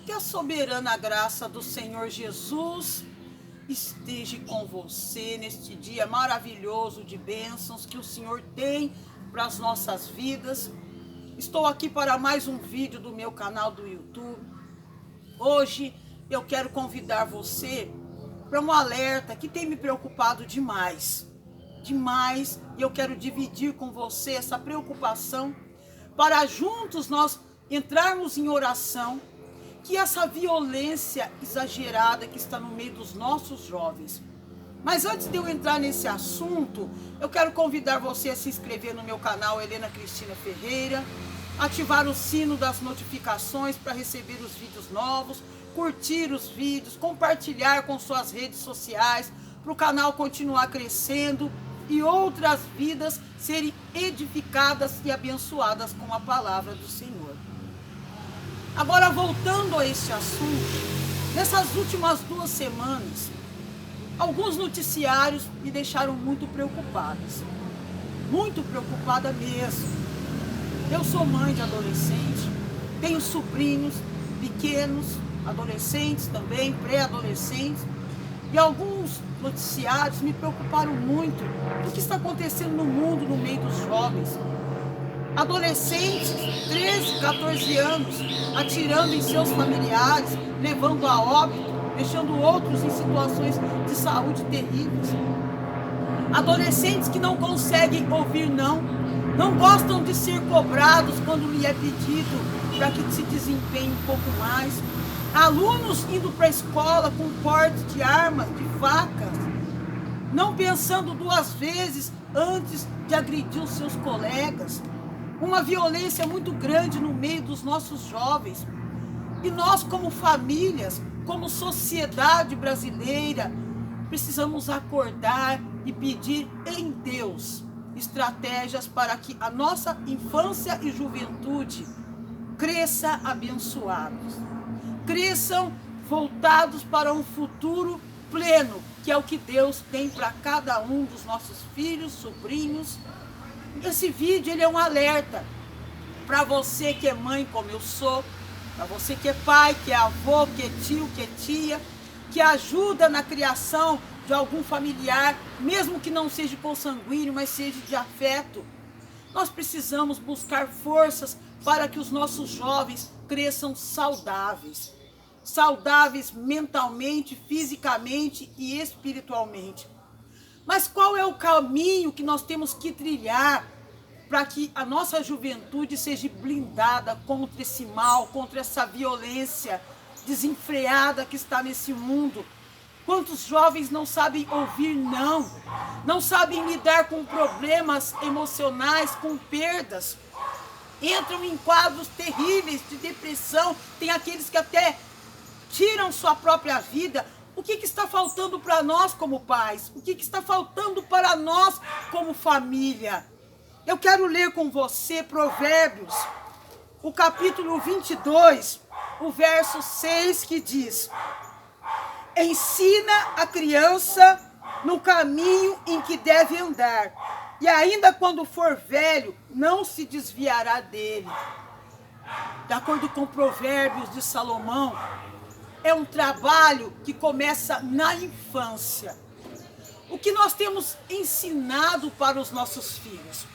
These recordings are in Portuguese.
Que a soberana graça do Senhor Jesus esteja com você neste dia maravilhoso de bênçãos que o Senhor tem para as nossas vidas. Estou aqui para mais um vídeo do meu canal do YouTube. Hoje eu quero convidar você para um alerta que tem me preocupado demais. E eu quero dividir com você essa preocupação para juntos nós entrarmos em oração, que essa violência exagerada que está no meio dos nossos jovens. Mas antes de eu entrar nesse assunto, eu quero convidar você a se inscrever no meu canal Helena Cristina Ferreira, ativar o sino das notificações para receber os vídeos novos, curtir os vídeos, compartilhar com suas redes sociais, para o canal continuar crescendo e outras vidas serem edificadas e abençoadas com a palavra do Senhor. Agora, voltando a este assunto, nessas últimas 2 semanas, alguns noticiários me deixaram muito preocupada mesmo. Eu sou mãe de adolescente, tenho sobrinhos pequenos, adolescentes também, pré-adolescentes, e alguns noticiários me preocuparam muito com o que está acontecendo no mundo, no meio dos jovens. Adolescentes, 13, 14 anos, atirando em seus familiares, levando a óbito, deixando outros em situações de saúde terríveis. Adolescentes que não conseguem ouvir não gostam de ser cobrados quando lhe é pedido para que se desempenhe um pouco mais. Alunos indo para a escola com porte de armas, de facas, não pensando 2 vezes antes de agredir os seus colegas. Uma violência muito grande no meio dos nossos jovens. E nós, como famílias, como sociedade brasileira, precisamos acordar e pedir em Deus estratégias para que a nossa infância e juventude cresça abençoados, cresçam voltados para um futuro pleno, que é o que Deus tem para cada um dos nossos filhos, sobrinhos. Esse vídeo ele é um alerta para você que é mãe, como eu sou, para você que é pai, que é avô, que é tio, que é tia, que ajuda na criação de algum familiar, mesmo que não seja consanguíneo, mas seja de afeto. Nós precisamos buscar forças para que os nossos jovens cresçam saudáveis mentalmente, fisicamente e espiritualmente. Mas qual é o caminho que nós temos que trilhar para que a nossa juventude seja blindada contra esse mal, contra essa violência desenfreada que está nesse mundo? Quantos jovens não sabem ouvir não sabem lidar com problemas emocionais, com perdas, entram em quadros terríveis de depressão, tem aqueles que até tiram sua própria vida. O que está faltando para nós como pais? O que está faltando para nós como família? Eu quero ler com você Provérbios, o capítulo 22, o verso 6, que diz: ensina a criança no caminho em que deve andar, e ainda quando for velho, não se desviará dele. De acordo com Provérbios de Salomão, é um trabalho que começa na infância. O que nós temos ensinado para os nossos filhos?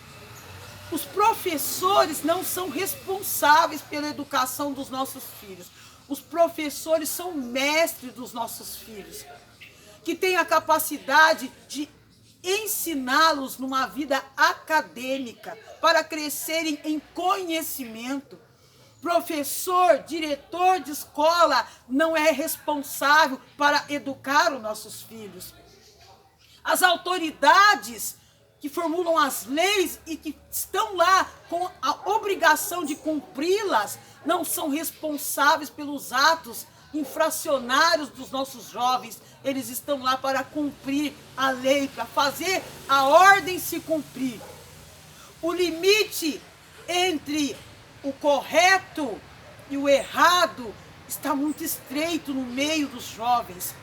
Os professores não são responsáveis pela educação dos nossos filhos. Os professores são mestres dos nossos filhos, que têm a capacidade de ensiná-los numa vida acadêmica, para crescerem em conhecimento. Professor, diretor de escola não é responsável para educar os nossos filhos. As autoridades que formulam as leis e que estão lá com a obrigação de cumpri-las não são responsáveis pelos atos infracionários dos nossos jovens. Eles estão lá para cumprir a lei, para fazer a ordem se cumprir. O limite entre o correto e o errado está muito estreito no meio dos jovens.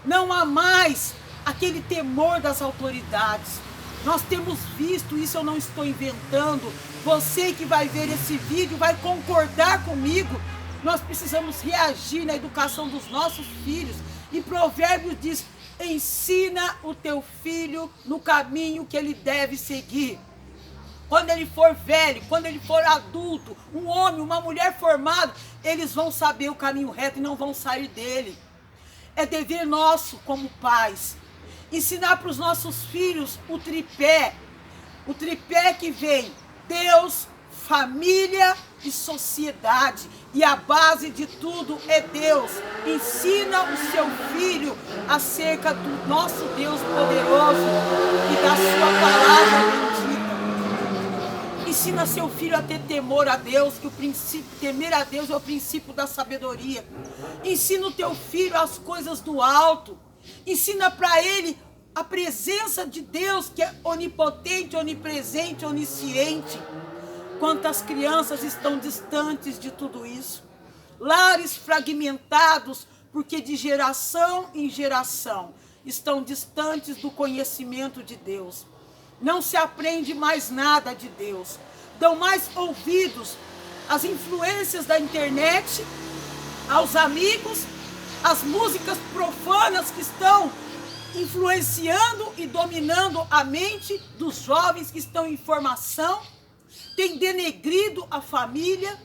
Não há mais aquele temor das autoridades. Nós temos visto isso, eu não estou inventando. Você que vai ver esse vídeo vai concordar comigo Nós precisamos reagir na educação dos nossos filhos. E Provérbios diz: ensina o teu filho no caminho que ele deve seguir. Quando ele for velho, quando ele for adulto, um homem, uma mulher formado, eles vão saber o caminho reto e não vão sair dele. É dever nosso como pais ensinar para os nossos filhos o tripé que vem Deus, família e sociedade, e a base de tudo é Deus. Ensina o seu filho acerca do nosso Deus poderoso e da sua palavra bendita. Ensina seu filho a ter temor a Deus, que temer a Deus é o princípio da sabedoria. Ensina o teu filho as coisas do alto. Ensina para ele a presença de Deus, que é onipotente, onipresente, onisciente. Quantas crianças estão distantes de tudo isso? Lares fragmentados, porque de geração em geração estão distantes do conhecimento de Deus. Não se aprende mais nada de Deus. Dão mais ouvidos às influências da internet, aos amigos, às músicas profanas que estão influenciando e dominando a mente dos jovens que estão em formação. Tem denegrido a família,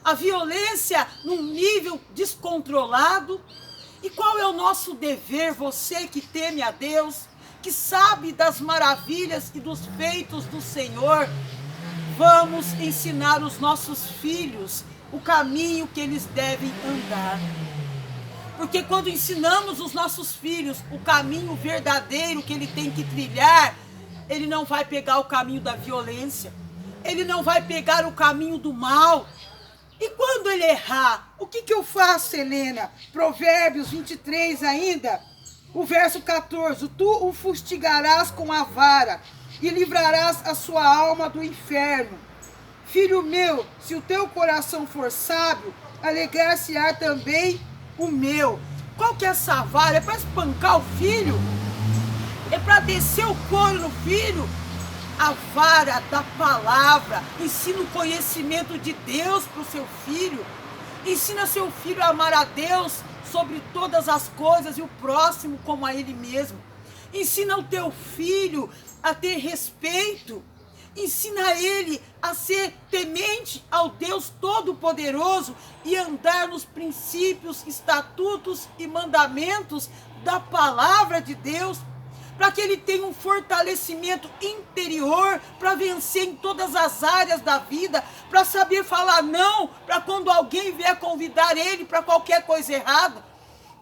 a violência num nível descontrolado. E qual é o nosso dever, você que teme a Deus, que sabe das maravilhas e dos feitos do Senhor? Vamos ensinar os nossos filhos o caminho que eles devem andar. Porque quando ensinamos os nossos filhos o caminho verdadeiro que ele tem que trilhar, ele não vai pegar o caminho da violência. Ele não vai pegar o caminho do mal. E quando ele errar, o que eu faço, Helena? Provérbios 23 ainda, o verso 14. Tu o fustigarás com a vara e livrarás a sua alma do inferno. Filho meu, se o teu coração for sábio, alegrar-se-á também o meu. Qual que é essa vara? É para espancar o filho? É para descer o couro no filho? A vara da palavra. Ensina o conhecimento de Deus para o seu filho. Ensina seu filho a amar a Deus sobre todas as coisas e o próximo como a ele mesmo. Ensina o teu filho a ter respeito. Ensina ele a ser temente ao Deus Todo-Poderoso e andar nos princípios, estatutos e mandamentos da palavra de Deus, para que ele tenha um fortalecimento interior para vencer em todas as áreas da vida, para saber falar não, para quando alguém vier convidar ele para qualquer coisa errada,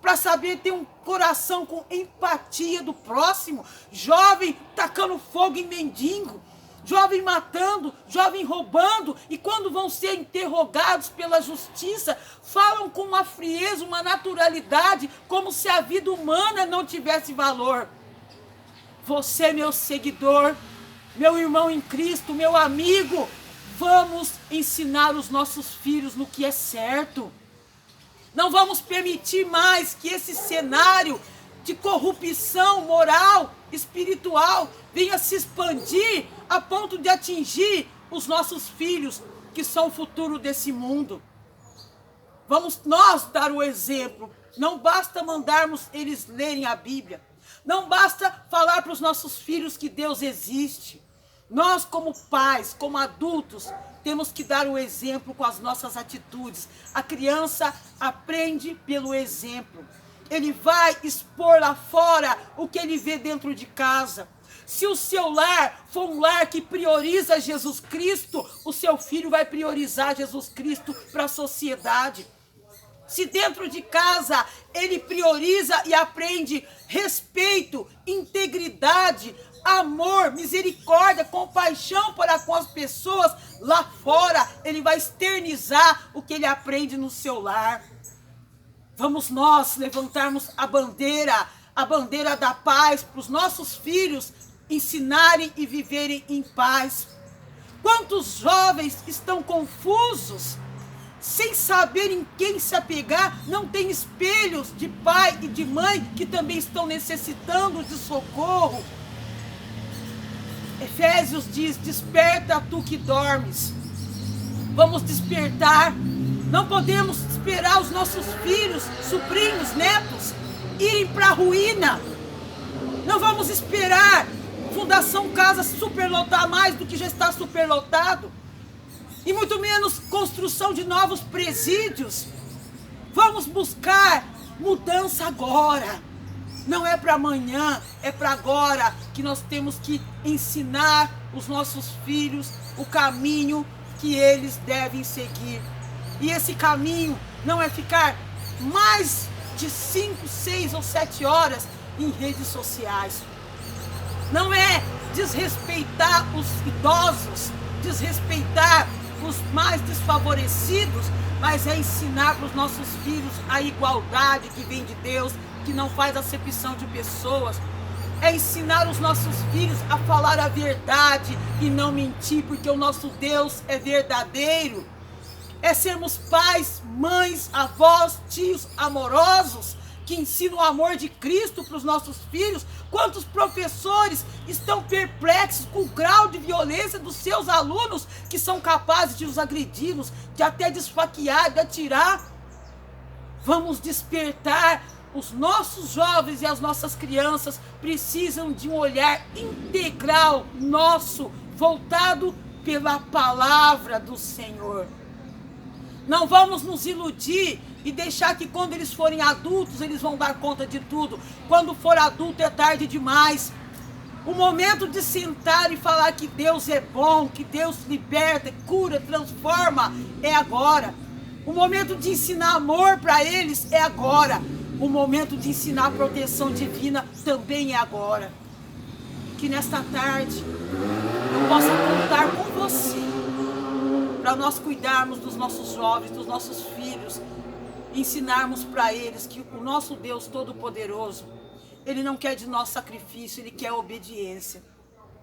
para saber ter um coração com empatia do próximo. Jovem tacando fogo em mendigo, jovem matando, jovem roubando, e quando vão ser interrogados pela justiça, falam com uma frieza, uma naturalidade, como se a vida humana não tivesse valor. Você, meu seguidor, meu irmão em Cristo, meu amigo, vamos ensinar os nossos filhos no que é certo. Não vamos permitir mais que esse cenário de corrupção moral, espiritual, venha se expandir a ponto de atingir os nossos filhos, que são o futuro desse mundo. Vamos nós dar o exemplo. Não basta mandarmos eles lerem a Bíblia. Não basta falar para os nossos filhos que Deus existe. Nós, como pais, como adultos, temos que dar o exemplo com as nossas atitudes. A criança aprende pelo exemplo. Ele vai expor lá fora o que ele vê dentro de casa. Se o seu lar for um lar que prioriza Jesus Cristo, o seu filho vai priorizar Jesus Cristo para a sociedade. Se dentro de casa ele prioriza e aprende respeito, integridade, amor, misericórdia, compaixão para com as pessoas, lá fora ele vai externizar o que ele aprende no seu lar. Vamos nós levantarmos a bandeira da paz para os nossos filhos ensinarem e viverem em paz. Quantos jovens estão confusos, sem saber em quem se apegar, não tem espelhos de pai e de mãe que também estão necessitando de socorro. Efésios diz: desperta tu que dormes. Vamos despertar, Não podemos esperar os nossos filhos, sobrinhos, netos irem para a ruína. Não vamos esperar Fundação Casa superlotar mais do que já está superlotado. E muito menos construção de novos presídios. Vamos buscar mudança agora. Não é para amanhã, é para agora que nós temos que ensinar os nossos filhos o caminho que eles devem seguir. E esse caminho não é ficar mais de 5, 6 ou 7 horas em redes sociais. Não é desrespeitar os idosos, desrespeitar os mais desfavorecidos, mas é ensinar para os nossos filhos a igualdade que vem de Deus, que não faz acepção de pessoas. É ensinar os nossos filhos a falar a verdade e não mentir, porque o nosso Deus é verdadeiro. É sermos pais, mães, avós, tios amorosos, que ensinam o amor de Cristo para os nossos filhos. Quantos professores estão perplexos com o grau de violência dos seus alunos, que são capazes de os agredi-los, de até de esfaquear, de atirar? Vamos despertar. Os nossos jovens e as nossas crianças precisam de um olhar integral nosso, voltado pela palavra do Senhor. Não vamos nos iludir e deixar que quando eles forem adultos, eles vão dar conta de tudo. Quando for adulto é tarde demais. O momento de sentar e falar que Deus é bom, que Deus liberta, cura, transforma, é agora. O momento de ensinar amor para eles é agora. O momento de ensinar proteção divina também é agora. Que nesta tarde eu possa contar com você, para nós cuidarmos dos nossos jovens, dos nossos filhos, ensinarmos para eles que o nosso Deus Todo-Poderoso, Ele não quer de nós sacrifício, Ele quer obediência.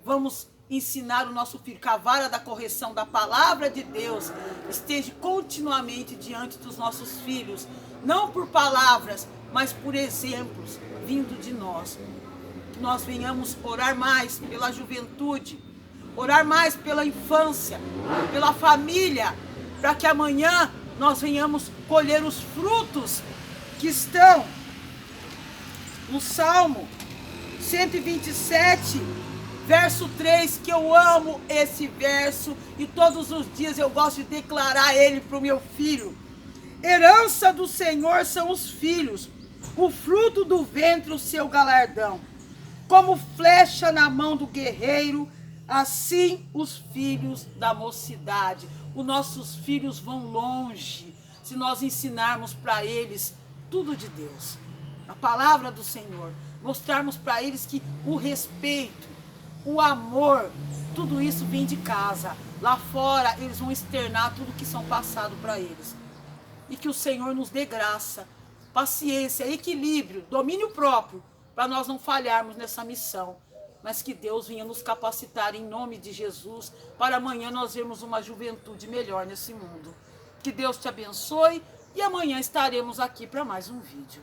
Vamos ensinar o nosso filho, que a vara da correção da palavra de Deus esteja continuamente diante dos nossos filhos, não por palavras, mas por exemplos vindo de nós. Que nós venhamos orar mais pela juventude, orar mais pela infância, pela família, para que amanhã nós venhamos colher os frutos que estão no Salmo 127, verso 3, que eu amo esse verso e todos os dias eu gosto de declarar ele para o meu filho. Herança do Senhor são os filhos, o fruto do ventre o seu galardão. Como flecha na mão do guerreiro, assim os filhos da mocidade. Os nossos filhos vão longe se nós ensinarmos para eles tudo de Deus, a palavra do Senhor. Mostrarmos para eles que o respeito, o amor, tudo isso vem de casa. Lá fora eles vão externar tudo que são passado para eles. E que o Senhor nos dê graça, paciência, equilíbrio, domínio próprio, para nós não falharmos nessa missão. Mas que Deus venha nos capacitar em nome de Jesus, para amanhã nós vermos uma juventude melhor nesse mundo. Que Deus te abençoe e amanhã estaremos aqui para mais um vídeo.